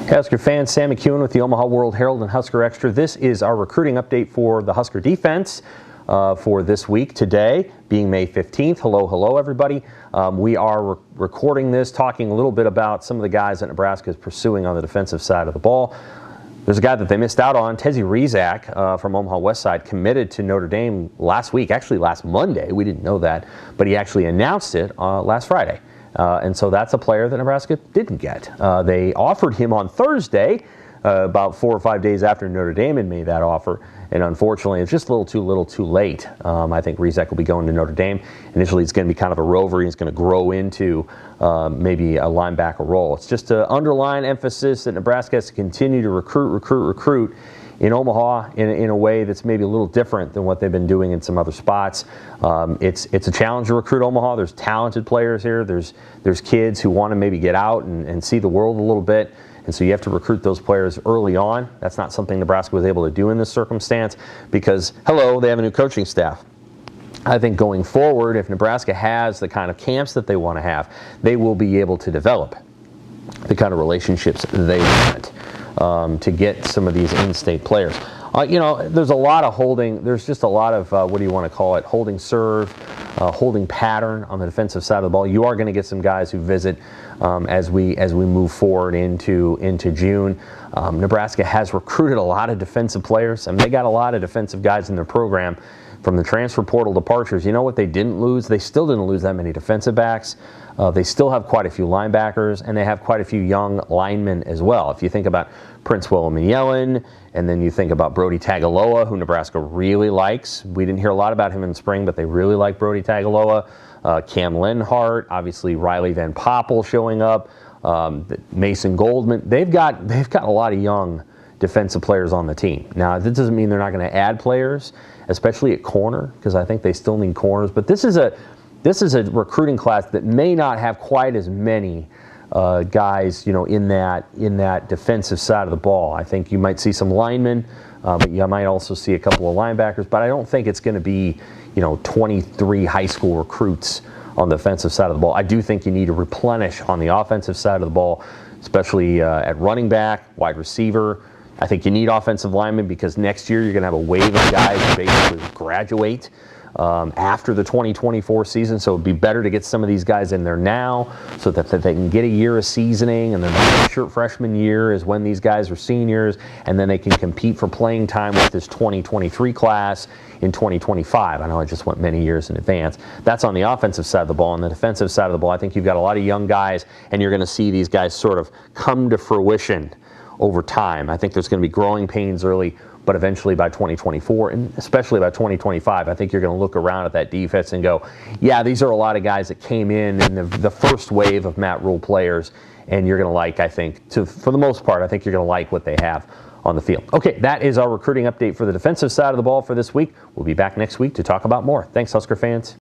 Husker fans, Sam McKewon with the Omaha World-Herald and Husker Extra. This is our recruiting update for the Husker defense for this week. Today, being May 15th. Hello, everybody. We are recording this, talking a little bit about some of the guys that Nebraska is pursuing on the defensive side of the ball. There's a guy that they missed out on, Tezzy Rizak from Omaha West Side, committed to Notre Dame last week, actually last Monday. We didn't know that, but he actually announced it last Friday. And so that's a player that Nebraska didn't get. They offered him on Thursday, about 4 or 5 days after Notre Dame had made that offer. And unfortunately, it's just a little too late. I think Rizak will be going to Notre Dame. Initially, it's going to be kind of a rover. He's going to grow into maybe a linebacker role. It's just to underline emphasis that Nebraska has to continue to recruit in Omaha in a way that's maybe a little different than what they've been doing in some other spots. It's a challenge to recruit Omaha. There's talented players here. There's kids who want to maybe get out and see the world a little bit. And so you have to recruit those players early on. That's not something Nebraska was able to do in this circumstance because, hello, they have a new coaching staff. I think going forward, if Nebraska has the kind of camps that they want to have, they will be able to develop the kind of relationships they want to get some of these in-state players. There's a lot of holding. There's just a lot of, what do you want to call it, holding serve, holding pattern on the defensive side of the ball. You are going to get some guys who visit as we move forward into June. Nebraska has recruited a lot of defensive players. I mean, they got a lot of defensive guys in their program. From the transfer portal departures, you know what they didn't lose? They still didn't lose that many defensive backs. They still have quite a few linebackers, and they have quite a few young linemen as well. If you think about Prince McKewon, and then you think about Brody Tagaloa, who Nebraska really likes. We didn't hear a lot about him in spring, but they really like Brody Tagaloa. Cam Lenhart, obviously Riley Van Poppel showing up. Mason Goldman. They've got a lot of young defensive players on the team. Now, this doesn't mean they're not going to add players, especially at corner, because I think they still need corners. But this is a recruiting class that may not have quite as many guys, in that defensive side of the ball. I think you might see some linemen, but you might also see a couple of linebackers. But I don't think it's going to be, 23 high school recruits on the defensive side of the ball. I do think you need to replenish on the offensive side of the ball, especially at running back, wide receiver. I think you need offensive linemen because next year you're going to have a wave of guys who basically graduate after the 2024 season. So it would be better to get some of these guys in there now so that they can get a year of seasoning, and then the freshman year is when these guys are seniors, and then they can compete for playing time with this 2023 class in 2025. I know I just went many years in advance. That's on the offensive side of the ball. On the defensive side of the ball, I think you've got a lot of young guys, and you're going to see these guys sort of come to fruition over time. I think there's going to be growing pains early, but eventually by 2024, and especially by 2025, I think you're going to look around at that defense and go, yeah, these are a lot of guys that came in the first wave of Matt Rule players, and you're going to like, I think, for the most part, I think you're going to like what they have on the field. Okay, that is our recruiting update for the defensive side of the ball for this week. We'll be back next week to talk about more. Thanks, Husker fans.